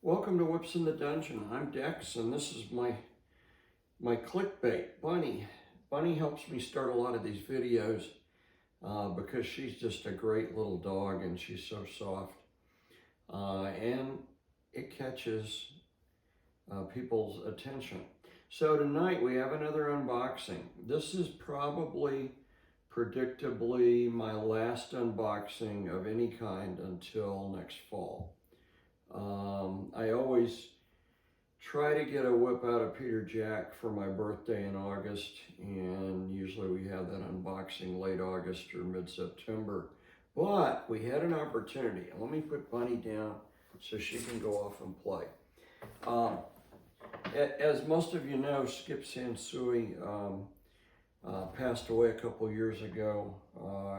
Welcome to Whips in the Dungeon. I'm Dex, and this is my clickbait, Bunny. Bunny helps me start a lot of these videos because she's just a great little dog and she's so soft. And it catches people's attention. So tonight we have another unboxing. This is probably, predictably, my last unboxing of any kind until next fall. I always try to get a whip out of Peter Jack for my birthday in August, and usually we have that unboxing late August or mid-September. But we had an opportunity. Let me put Bunny down so she can go off and play. As most of you know, Skip Sansui passed away a couple years ago,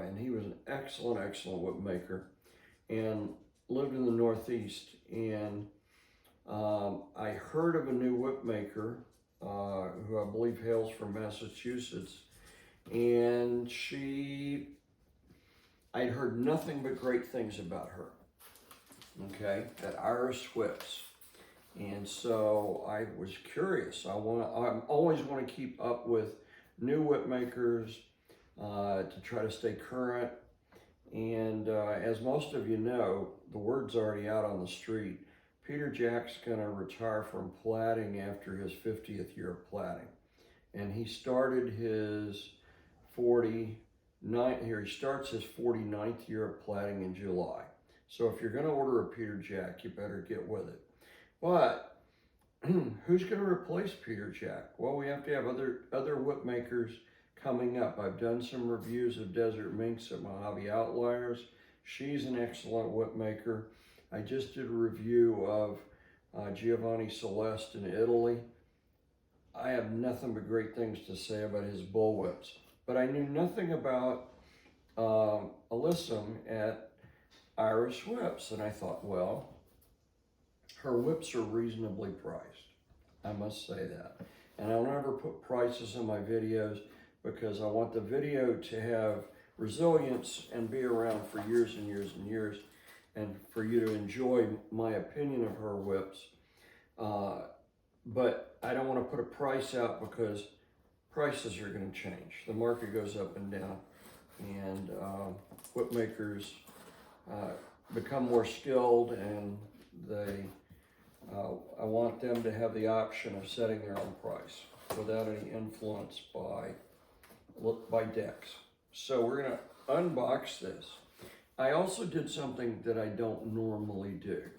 and he was an excellent whip maker and lived in the Northeast. And I heard of a new whip maker who I believe hails from Massachusetts, and I'd heard nothing but great things about her, okay, at Irish Whips. And so I was curious. I always want to keep up with new whip makers to try to stay current. And as most of you know, the word's already out on the street. Peter Jack's going to retire from plaiting after his 50th year of plaiting. And he started his 49th year of plaiting in July. So if you're going to order a Peter Jack, you better get with it. But who's going to replace Peter Jack? Well, we have to have other whip makers coming up. I've done some reviews of Desert Minx at Mojave Outliers. She's an excellent whip maker. I just did a review of Giovanni Celeste in Italy. I have nothing but great things to say about his bullwhips. But I knew nothing about Alyssum at Irish Whips. And I thought, well, her whips are reasonably priced. I must say that. And I'll never put prices in my videos because I want the video to have resilience and be around for years and years and years, and for you to enjoy my opinion of her whips. But I don't want to put a price out because prices are going to change. The market goes up and down, and whip makers become more skilled, and I want them to have the option of setting their own price without any influence by Dex. So we're going to unbox this. I also did something that I don't normally do.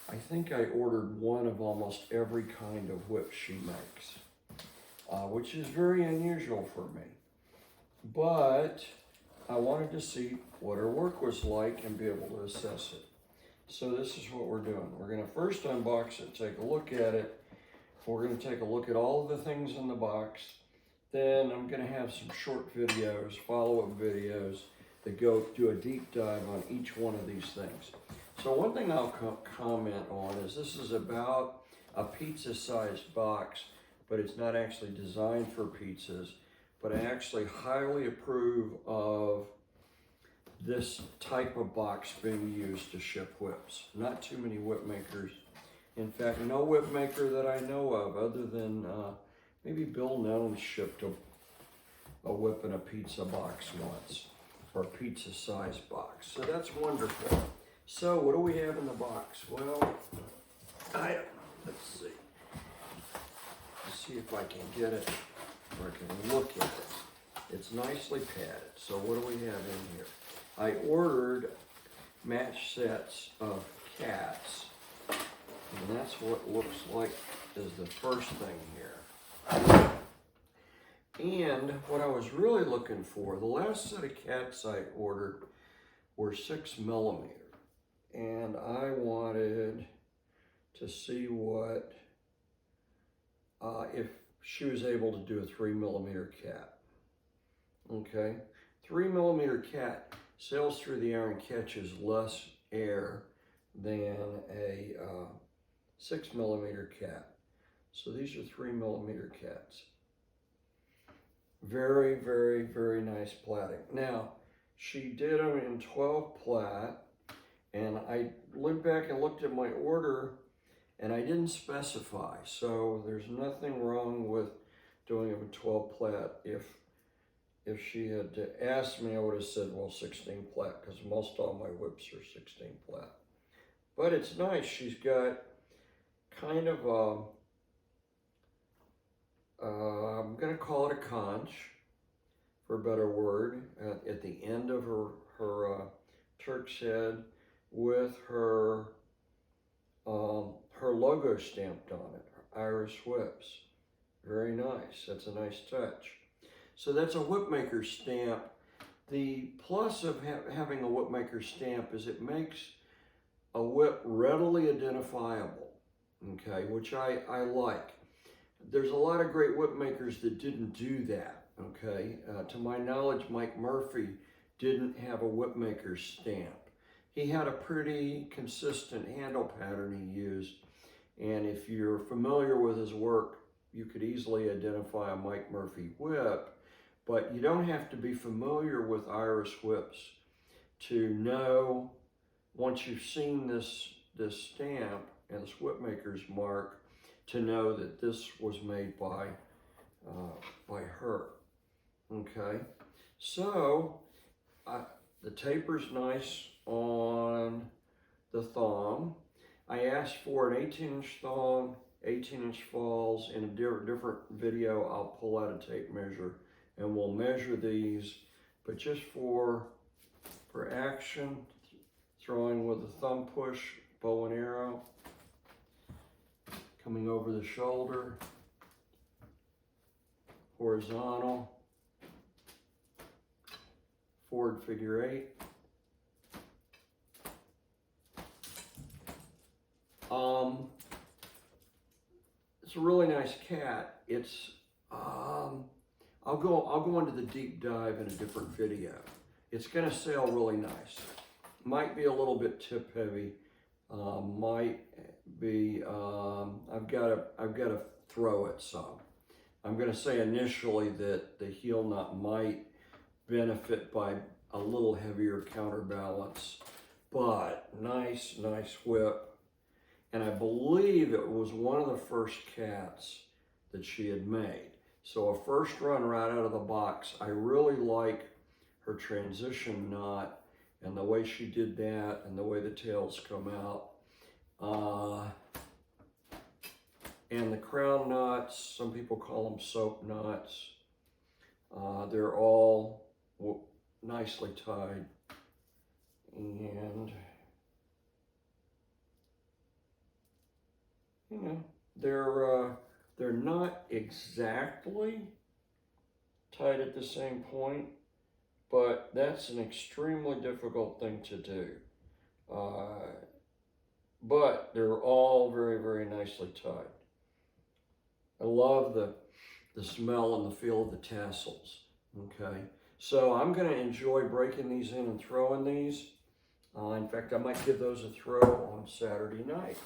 I think I ordered one of almost every kind of whip she makes, which is very unusual for me. But I wanted to see what her work was like and be able to assess it. So this is what we're doing. We're going to first unbox it, take a look at it. We're going to take a look at all of the things in the box. Then I'm going to have some short videos, follow-up videos that go do a deep dive on each one of these things. So one thing I'll comment on is this is about a pizza-sized box, but it's not actually designed for pizzas. But I actually highly approve of this type of box being used to ship whips. Not too many whip makers. In fact, no whip maker that I know of other than maybe Bill Nelms shipped a whip in a pizza box once, or a pizza-sized box. So that's wonderful. So what do we have in the box? Well, let's see. Let's see if I can get it, or I can look at it. It's nicely padded. So what do we have in here? I ordered match sets of cats, and that's what it looks like is the first thing here. And what I was really looking for, the last set of cats I ordered were 6mm, and I wanted to see what, if she was able to do a 3mm cat. Okay, 3mm cat sails through the air and catches less air than a 6mm cat. So these are 3mm cats. Very nice plaiting. Now, she did them in 12 plait, And I went back and looked at my order, and I didn't specify. So there's nothing wrong with doing a 12 plait. If she had asked me, I would have said, well, 16 plait, because most all my whips are 16 plait. But it's nice. She's got kind of a, I'm going to call it a conch, for a better word, at the end of her Turk's head with her logo stamped on it, her Irish whips. Very nice. That's a nice touch. So that's a whipmaker stamp. The plus of having a whipmaker stamp is it makes a whip readily identifiable, okay, which I like. There's a lot of great whip makers that didn't do that, okay. To my knowledge, Mike Murphy didn't have a whip maker stamp. He had a pretty consistent handle pattern he used, and if you're familiar with his work, you could easily identify a Mike Murphy whip, but you don't have to be familiar with Irish whips to know, once you've seen this stamp and this whip maker's mark, to know that this was made by her. Okay, so the taper's nice on the thong. I asked for an 18-inch thong, 18-inch falls. In a different video, I'll pull out a tape measure and we'll measure these, but just for action, throwing with a thumb push, bow and arrow, coming over the shoulder, horizontal, forward figure 8. It's a really nice cat. It's I'll go into the deep dive in a different video. It's gonna sail really nice. Might be a little bit tip heavy. Might be I've got to throw it some. I'm gonna say initially that the heel knot might benefit by a little heavier counterbalance, but nice whip. And I believe it was one of the first cats that she had made. So a first run right out of the box. I really like her transition knot and the way she did that and the way the tails come out. And the crown knots, some people call them soap knots. They're all nicely tied. And you know, they're not exactly tied at the same point, but that's an extremely difficult thing to do. But they're all very, very nicely tied. I love the smell and the feel of the tassels, okay? So I'm gonna enjoy breaking these in and throwing these. In fact, I might give those a throw on Saturday night.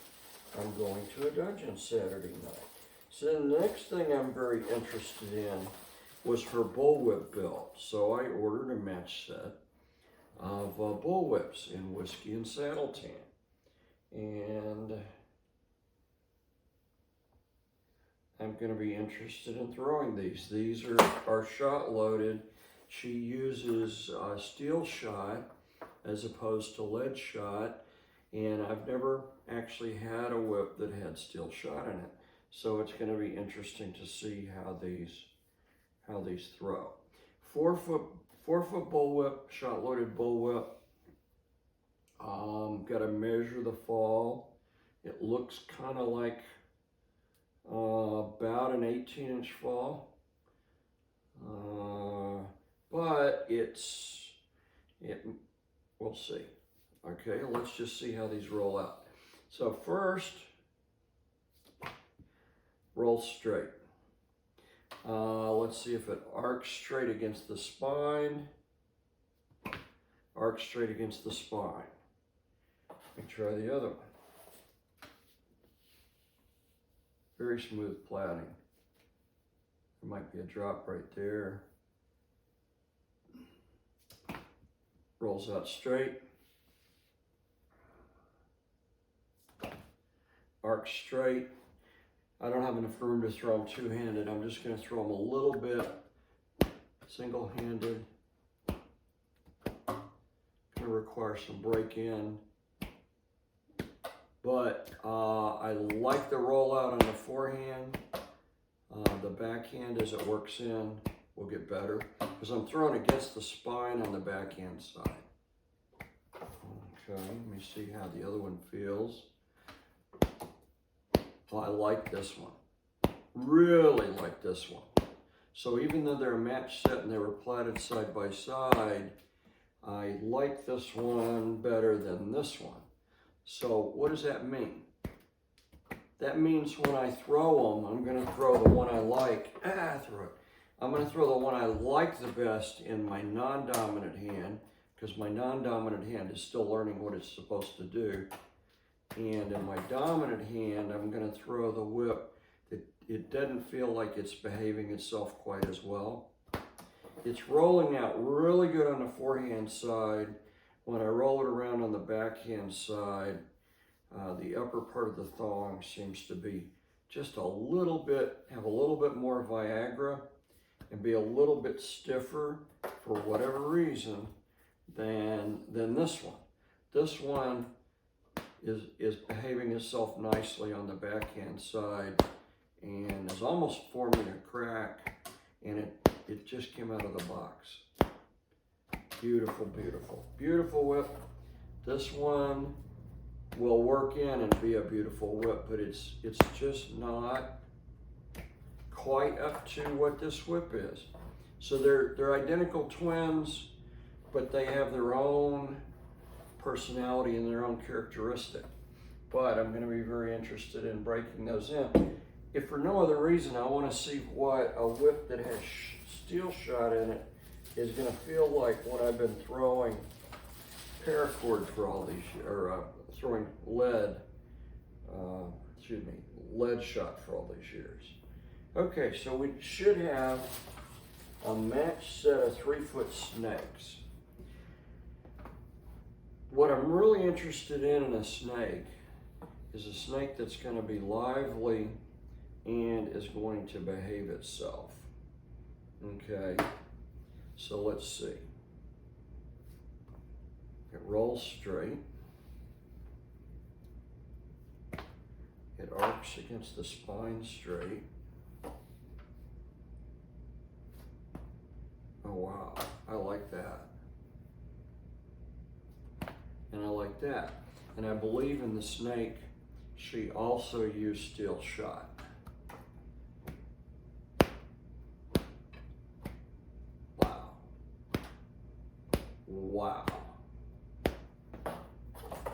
I'm going to a dungeon Saturday night. So the next thing I'm very interested in was her bullwhip build. So I ordered a match set of bullwhips in whiskey and saddle tan. And I'm going to be interested in throwing these. These are shot loaded. She uses steel shot as opposed to lead shot. And I've never actually had a whip that had steel shot in it. So it's going to be interesting to see how these throw. 4 foot bullwhip, shot loaded bullwhip. Got to measure the fall. It looks kind of like about an 18-inch fall. But we'll see. Okay, let's just see how these roll out. So first, roll straight. Let's see if it arcs straight against the spine. Arc straight against the spine. Let me try the other one. Very smooth plaiting. There might be a drop right there. Rolls out straight. arc straight. I don't have enough room to throw them two-handed. I'm just going to throw them a little bit single-handed. Going to require some break-in. But I like the rollout on the forehand. The backhand, as it works in, will get better because I'm throwing against the spine on the backhand side. Okay, let me see how the other one feels. I like this one. Really like this one. So even though they're a match set and they were plaited side by side, I like this one better than this one. So what does that mean? That means when I throw them, I'm going to throw the one I like. I'm going to throw the one I like the best in my non-dominant hand, because my non-dominant hand is still learning what it's supposed to do. And in my dominant hand, I'm going to throw the whip that it doesn't feel like it's behaving itself quite as well. It's rolling out really good on the forehand side. When I roll it around on the backhand side, the upper part of the thong seems to be just a little bit, have a little bit more Viagra and be a little bit stiffer for whatever reason than this one. This one is behaving itself nicely on the backhand side and is almost forming a crack, and it just came out of the box. Beautiful, beautiful, beautiful whip. This one will work in and be a beautiful whip, but it's just not quite up to what this whip is. So they're identical twins, but they have their own personality and their own characteristic. But I'm going to be very interested in breaking those in. If for no other reason, I want to see what a whip that has steel shot in it is going to feel like when I've been throwing paracord for all these, or throwing lead shot for all these years. Okay, so we should have a match set of 3-foot snakes. What I'm really interested in a snake is a snake that's going to be lively and is going to behave itself. Okay, so let's see. It rolls straight. It arcs against the spine straight. Oh wow, I like that. And I like that. And I believe in the snake, she also used steel shot. Wow. Wow.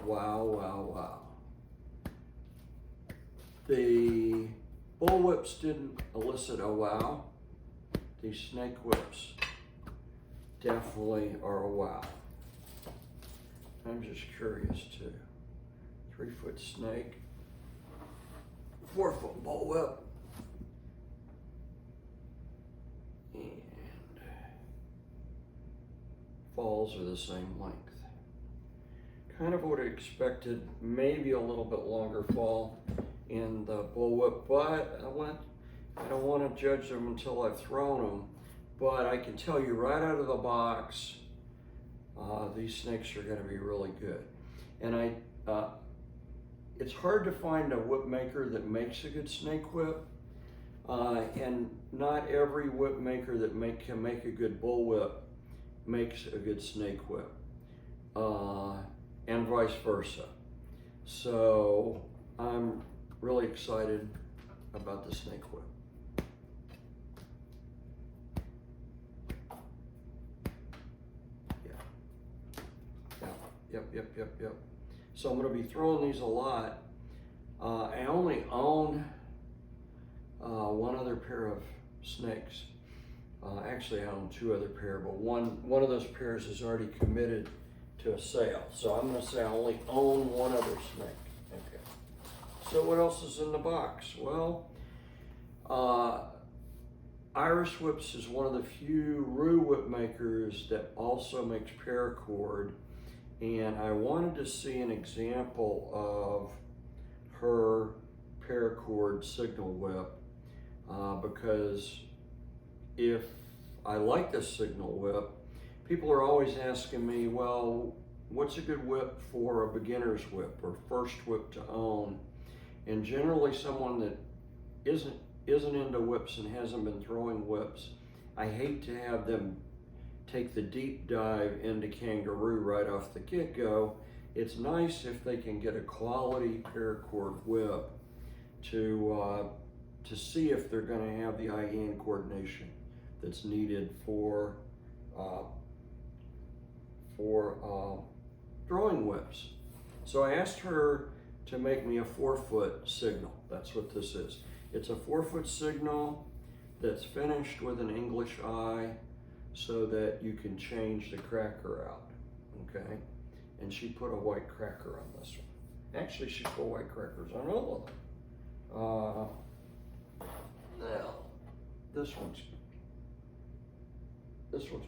Wow, wow, wow. The bullwhips didn't elicit a wow. These snake whips definitely are a wow. I'm just curious too. 3-foot snake, 4-foot bullwhip, and falls are the same length. Kind of would have expected maybe a little bit longer fall in the bullwhip, but I don't want to judge them until I've thrown them. But I can tell you right out of the box, these snakes are going to be really good. And it's hard to find a whip maker that makes a good snake whip, and not every whip maker that can make a good bullwhip makes a good snake whip, and vice versa. So I'm really excited about the snake whip. Yep. So I'm going to be throwing these a lot. I only own one other pair of snakes. Actually, I own 2 other pairs, but one of those pairs is already committed to a sale. So I'm going to say I only own one other snake. Okay. So what else is in the box? Well, Irish Whips is one of the few Rue whip makers that also makes paracord. And I wanted to see an example of her Paracord signal whip because if I like this signal whip, people are always asking me, well, what's a good whip for a beginner's whip or first whip to own? And generally someone that isn't into whips and hasn't been throwing whips, I hate to have them take the deep dive into kangaroo right off the get-go. It's nice if they can get a quality paracord whip to see if they're going to have the eye-hand coordination that's needed for throwing whips. So I asked her to make me a 4-foot signal. That's what this is. It's a 4-foot signal that's finished with an English eye so that you can change the cracker out, okay? And she put a white cracker on this one. Actually, she put white crackers on all of them. Now, this one's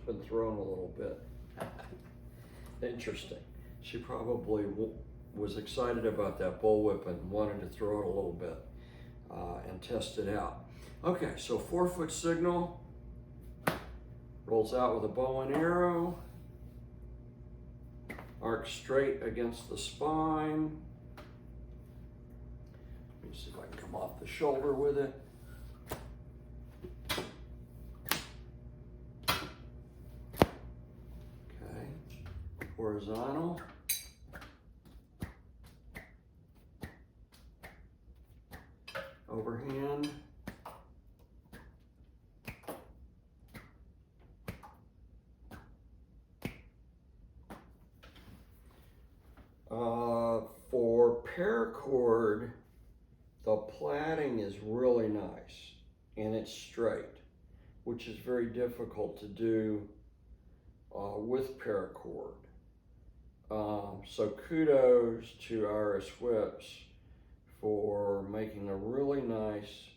been thrown a little bit. Interesting. She probably was excited about that bullwhip and wanted to throw it a little bit and test it out. Okay, so 4-foot signal, rolls out with a bow and arrow, arc straight against the spine. Let me see if I can come off the shoulder with it. Okay, horizontal. Overhand. For paracord, the plaiting is really nice and it's straight, which is very difficult to do with paracord. So kudos to Iris Whips for making a really nice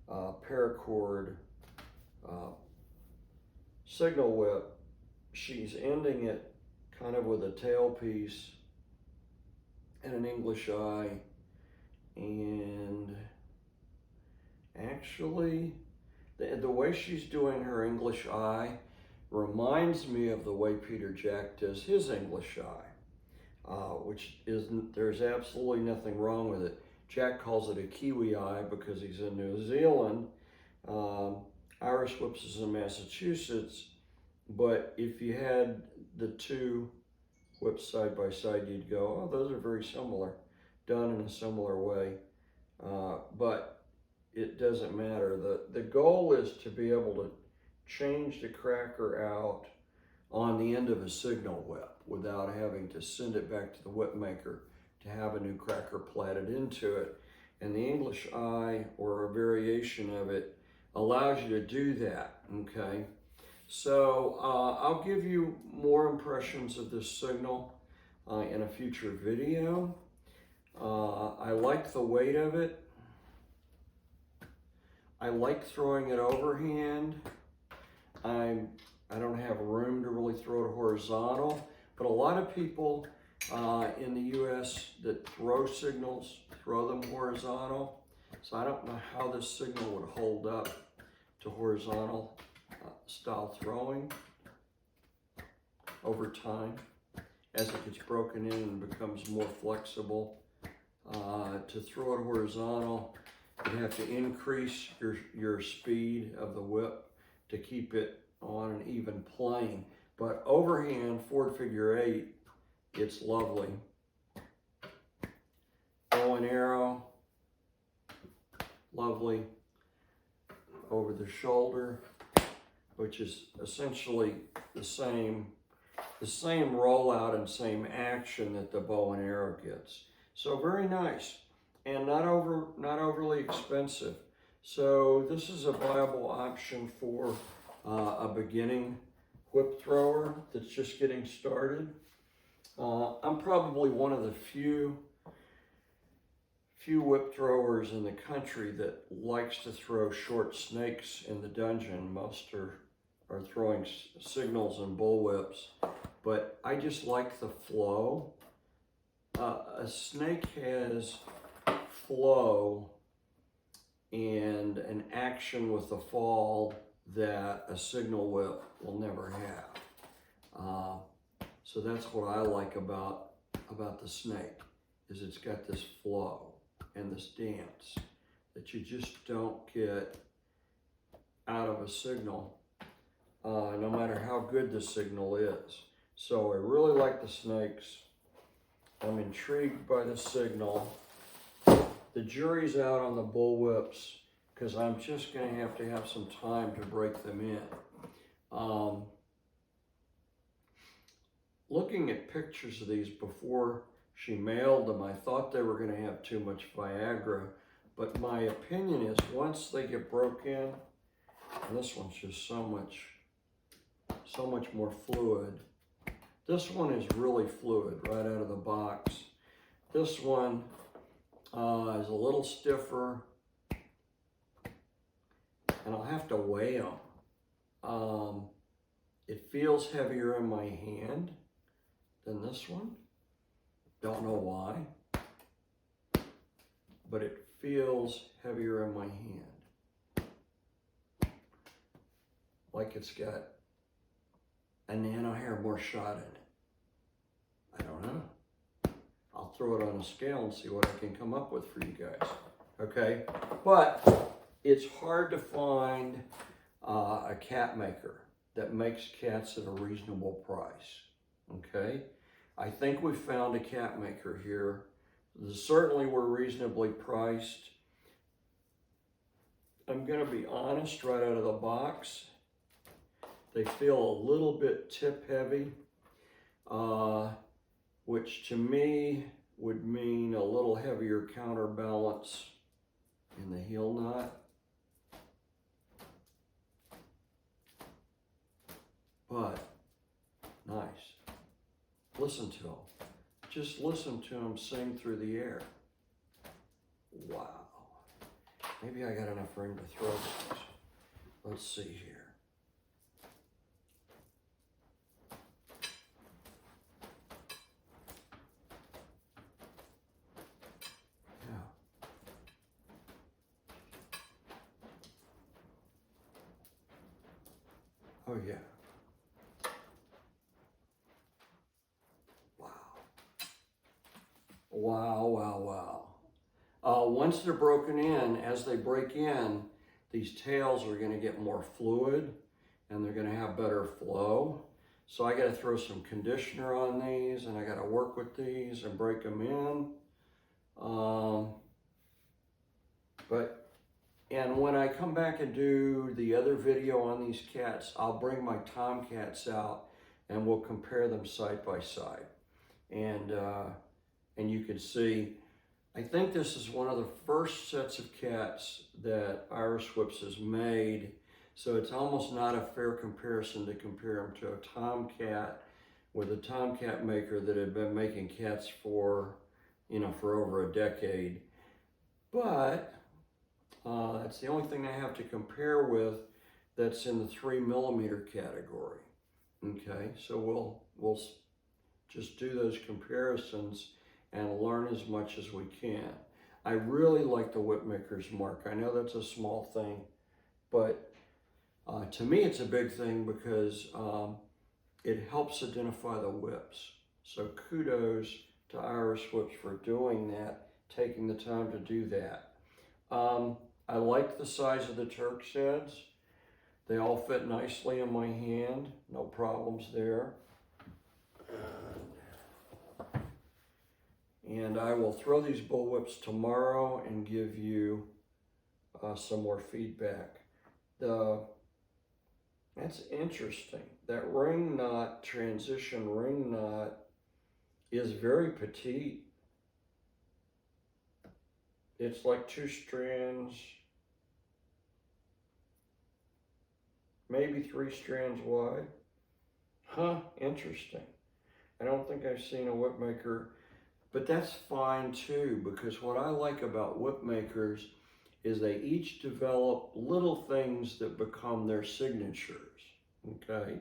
paracord signal whip. She's ending it kind of with a tailpiece and an English eye, and actually the way she's doing her English eye reminds me of the way Peter Jack does his English eye, which isn't, there's absolutely nothing wrong with it. Jack calls it a Kiwi eye because he's in New Zealand. Iris Whips is in Massachusetts, but if you had the two whips side by side, you'd go, oh, those are very similar, done in a similar way. But it doesn't matter. The goal is to be able to change the cracker out on the end of a signal whip without having to send it back to the whip maker to have a new cracker plaited into it. And the English eye, or a variation of it, allows you to do that, okay? So I'll give you more impressions of this signal in a future video. I like the weight of it. I like throwing it overhand. I don't have room to really throw it horizontal, but a lot of people in the US that throw signals throw them horizontal. So I don't know how this signal would hold up to horizontal style throwing over time as it gets broken in and becomes more flexible. To throw it horizontal, you have to increase your speed of the whip to keep it on an even plane. But overhand, forward figure 8, it's lovely. Bow and arrow, lovely. Over the shoulder, which is essentially the same rollout and same action that the bow and arrow gets. So very nice and not overly expensive. So this is a viable option for a beginning whip thrower that's just getting started. I'm probably one of the few whip throwers in the country that likes to throw short snakes in the dungeon. Most are throwing signals and bullwhips, but I just like the flow. A snake has flow and an action with the fall that a signal whip will never have. So that's what I like about the snake, is it's got this flow and this dance that you just don't get out of a signal, no matter how good the signal is. So I really like the snakes. I'm intrigued by the signal. The jury's out on the bullwhips because I'm just going to have some time to break them in. Looking at pictures of these before she mailed them, I thought they were going to have too much Viagra, but my opinion is once they get broke in, and this one's just so much more fluid. This one is really fluid right out of the box. This one is a little stiffer, and I'll have to weigh them. It feels heavier in my hand than this one. Don't know why, but it feels heavier in my hand. Like it's got a nanohair more shot in it. I don't know. I'll throw it on a scale and see what I can come up with for you guys. Okay, but it's hard to find a cat maker that makes cats at a reasonable price. Okay, I think we found a cat maker here. They certainly were reasonably priced. I'm going to be honest right out of the box. They feel a little bit tip heavy, which to me would mean a little heavier counterbalance in the heel knot. But nice. Listen to them. Just listen to them sing through the air. Wow. Maybe I got enough room to throw these. Let's see here. Oh yeah. Wow. Wow, wow, wow. Once they're broken in, as they break in, these tails are gonna get more fluid and they're gonna have better flow. So I gotta throw some conditioner on these and I gotta work with these and break them in. And when I come back and do the other video on these cats, I'll bring my tomcats out and we'll compare them side by side. And you can see, I think this is one of the first sets of cats that Irish Whips has made. So it's almost not a fair comparison to compare them to a tomcat with a tomcat maker that had been making cats for, for over a decade. But that's the only thing I have to compare with that's in the 3mm category. Okay, so we'll just do those comparisons and learn as much as we can. I really like the whip maker's mark. I know that's a small thing, but to me it's a big thing because it helps identify the whips. So kudos to Irish Whips for doing that, taking the time to do that. I like the size of the Turk's heads. They all fit nicely in my hand, no problems there. And I will throw these bullwhips tomorrow and give you some more feedback. That's interesting. That ring knot, transition ring knot, is very petite. It's like 2 strands, maybe 3 strands wide. Huh, interesting. I don't think I've seen a whip maker, but that's fine too, because what I like about whip makers is they each develop little things that become their signatures, okay?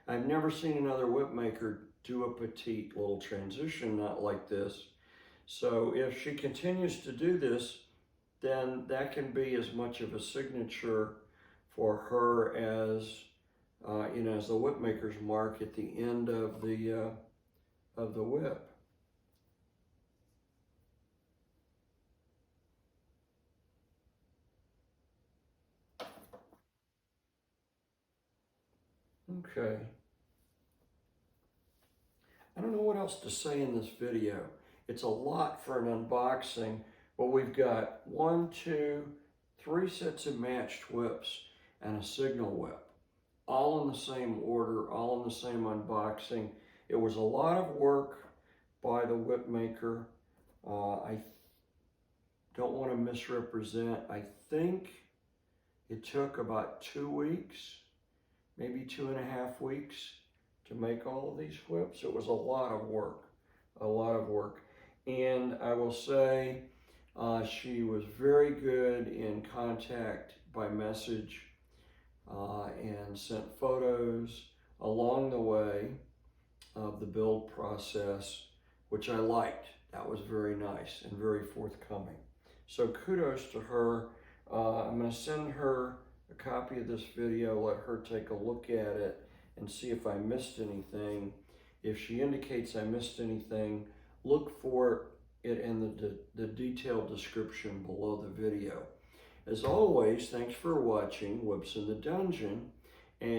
I've never seen another whip maker do a petite little transition knot like this. So if she continues to do this, then that can be as much of a signature for her as as the whip maker's mark at the end of the whip. Okay. I don't know what else to say in this video. It's a lot for an unboxing, but we've got 1, 2, 3 sets of matched whips and a signal whip, all in the same order, all in the same unboxing. It was a lot of work by the whip maker. I don't want to misrepresent. I think it took about 2 weeks, maybe 2.5 weeks to make all of these whips. It was a lot of work, a lot of work. And I will say she was very good in contact by message and sent photos along the way of the build process, which I liked. That was very nice and very forthcoming. So kudos to her. I'm going to send her a copy of this video, let her take a look at it and see if I missed anything. If she indicates I missed anything, look for it in the detailed description below the video. As always, thanks for watching Whips in the Dungeon. And